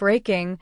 Breaking: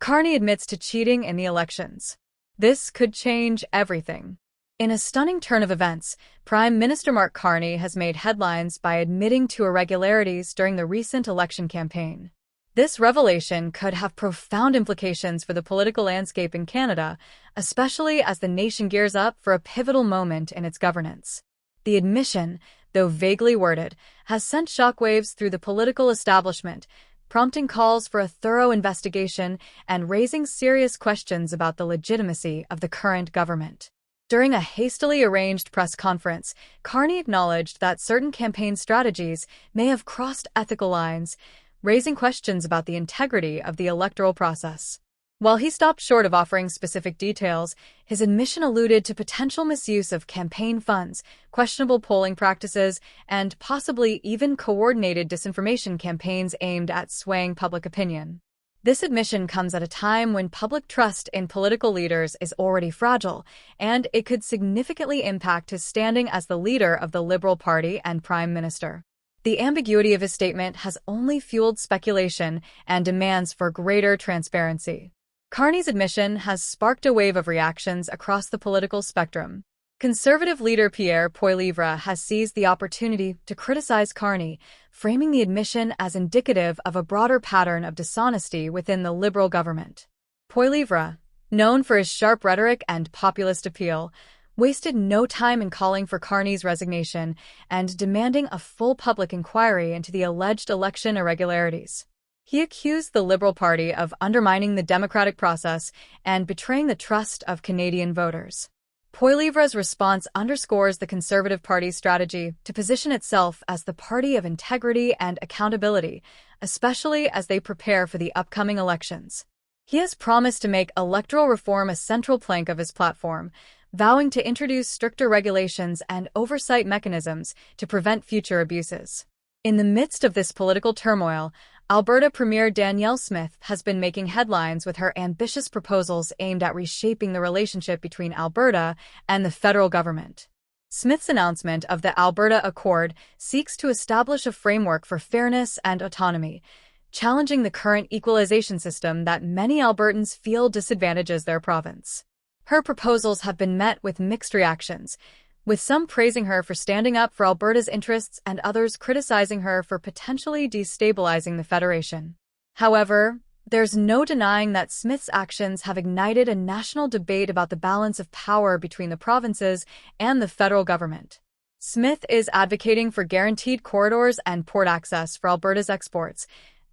Carney admits to cheating in the elections. This could change everything. In a stunning turn of events, Prime Minister Mark Carney has made headlines by admitting to irregularities during the recent election campaign. This revelation could have profound implications for the political landscape in Canada, especially as the nation gears up for a pivotal moment in its governance. The admission, though vaguely worded, has sent shockwaves through the political establishment, prompting calls for a thorough investigation and raising serious questions about the legitimacy of the current government. During a hastily arranged press conference, Carney acknowledged that certain campaign strategies may have crossed ethical lines, raising questions about the integrity of the electoral process. While he stopped short of offering specific details, his admission alluded to potential misuse of campaign funds, questionable polling practices, and possibly even coordinated disinformation campaigns aimed at swaying public opinion. This admission comes at a time when public trust in political leaders is already fragile, and it could significantly impact his standing as the leader of the Liberal Party and Prime Minister. The ambiguity of his statement has only fueled speculation and demands for greater transparency. Carney's admission has sparked a wave of reactions across the political spectrum. Conservative leader Pierre Poilievre has seized the opportunity to criticize Carney, framing the admission as indicative of a broader pattern of dishonesty within the Liberal government. Poilievre, known for his sharp rhetoric and populist appeal, wasted no time in calling for Carney's resignation and demanding a full public inquiry into the alleged election irregularities. He accused the Liberal Party of undermining the democratic process and betraying the trust of Canadian voters. Poilievre's response underscores the Conservative Party's strategy to position itself as the party of integrity and accountability, especially as they prepare for the upcoming elections. He has promised to make electoral reform a central plank of his platform, vowing to introduce stricter regulations and oversight mechanisms to prevent future abuses. In the midst of this political turmoil, Alberta Premier Danielle Smith has been making headlines with her ambitious proposals aimed at reshaping the relationship between Alberta and the federal government. Smith's announcement of the Alberta Accord seeks to establish a framework for fairness and autonomy, challenging the current equalization system that many Albertans feel disadvantages their province. Her proposals have been met with mixed reactions, with some praising her for standing up for Alberta's interests and others criticizing her for potentially destabilizing the federation. However, there's no denying that Smith's actions have ignited a national debate about the balance of power between the provinces and the federal government. Smith is advocating for guaranteed corridors and port access for Alberta's exports,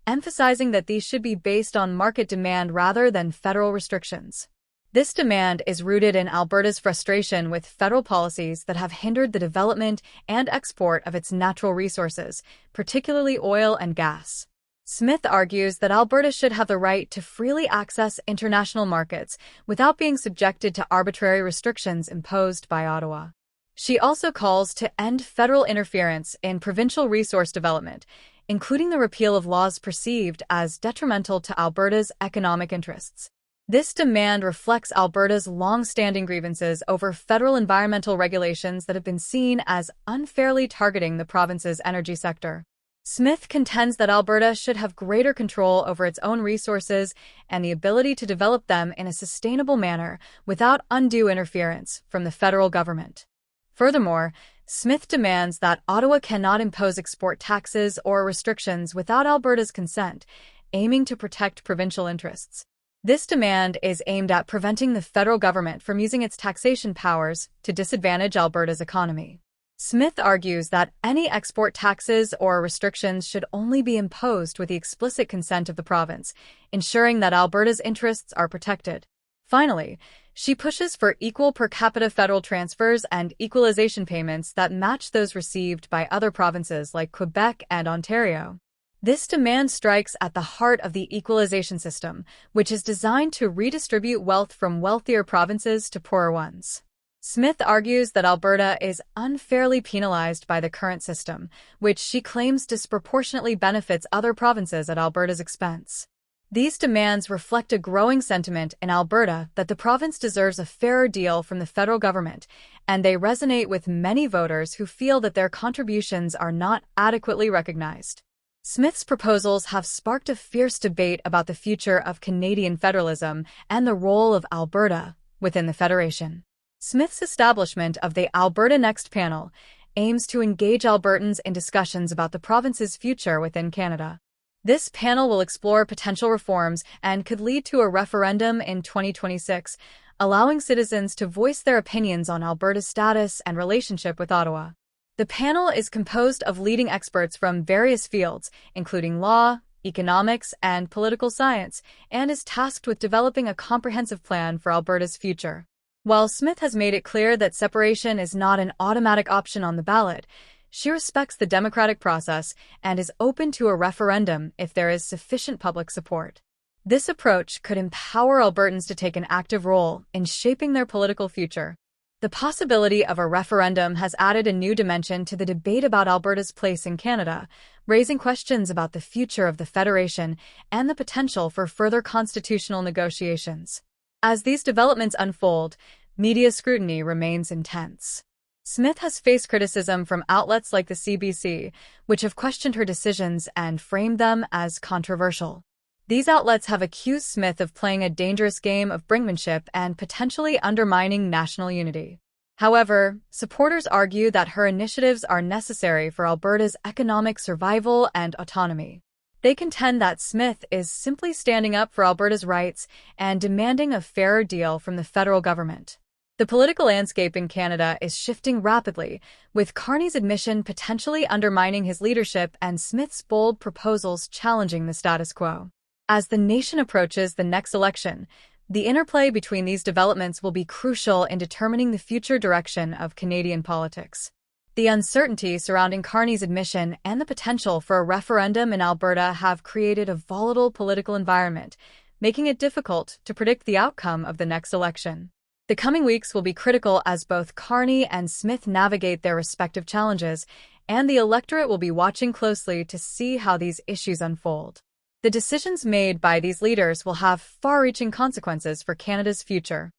emphasizing that these should be based on market demand rather than federal restrictions. This demand is rooted in Alberta's frustration with federal policies that have hindered the development and export of its natural resources, particularly oil and gas. Smith argues that Alberta should have the right to freely access international markets without being subjected to arbitrary restrictions imposed by Ottawa. She also calls to end federal interference in provincial resource development, including the repeal of laws perceived as detrimental to Alberta's economic interests. This demand reflects Alberta's long-standing grievances over federal environmental regulations that have been seen as unfairly targeting the province's energy sector. Smith contends that Alberta should have greater control over its own resources and the ability to develop them in a sustainable manner without undue interference from the federal government. Furthermore, Smith demands that Ottawa cannot impose export taxes or restrictions without Alberta's consent, aiming to protect provincial interests. This demand is aimed at preventing the federal government from using its taxation powers to disadvantage Alberta's economy. Smith argues that any export taxes or restrictions should only be imposed with the explicit consent of the province, ensuring that Alberta's interests are protected. Finally, she pushes for equal per capita federal transfers and equalization payments that match those received by other provinces like Quebec and Ontario. This demand strikes at the heart of the equalization system, which is designed to redistribute wealth from wealthier provinces to poorer ones. Smith argues that Alberta is unfairly penalized by the current system, which she claims disproportionately benefits other provinces at Alberta's expense. These demands reflect a growing sentiment in Alberta that the province deserves a fairer deal from the federal government, and they resonate with many voters who feel that their contributions are not adequately recognized. Smith's proposals have sparked a fierce debate about the future of Canadian federalism and the role of Alberta within the Federation. Smith's establishment of the Alberta Next Panel aims to engage Albertans in discussions about the province's future within Canada. This panel will explore potential reforms and could lead to a referendum in 2026, allowing citizens to voice their opinions on Alberta's status and relationship with Ottawa. The panel is composed of leading experts from various fields, including law, economics, and political science, and is tasked with developing a comprehensive plan for Alberta's future. While Smith has made it clear that separation is not an automatic option on the ballot, she respects the democratic process and is open to a referendum if there is sufficient public support. This approach could empower Albertans to take an active role in shaping their political future. The possibility of a referendum has added a new dimension to the debate about Alberta's place in Canada, raising questions about the future of the Federation and the potential for further constitutional negotiations. As these developments unfold, media scrutiny remains intense. Smith has faced criticism from outlets like the CBC, which have questioned her decisions and framed them as controversial. These outlets have accused Smith of playing a dangerous game of brinkmanship and potentially undermining national unity. However, supporters argue that her initiatives are necessary for Alberta's economic survival and autonomy. They contend that Smith is simply standing up for Alberta's rights and demanding a fairer deal from the federal government. The political landscape in Canada is shifting rapidly, with Carney's admission potentially undermining his leadership and Smith's bold proposals challenging the status quo. As the nation approaches the next election, the interplay between these developments will be crucial in determining the future direction of Canadian politics. The uncertainty surrounding Carney's admission and the potential for a referendum in Alberta have created a volatile political environment, making it difficult to predict the outcome of the next election. The coming weeks will be critical as both Carney and Smith navigate their respective challenges, and the electorate will be watching closely to see how these issues unfold. The decisions made by these leaders will have far-reaching consequences for Canada's future.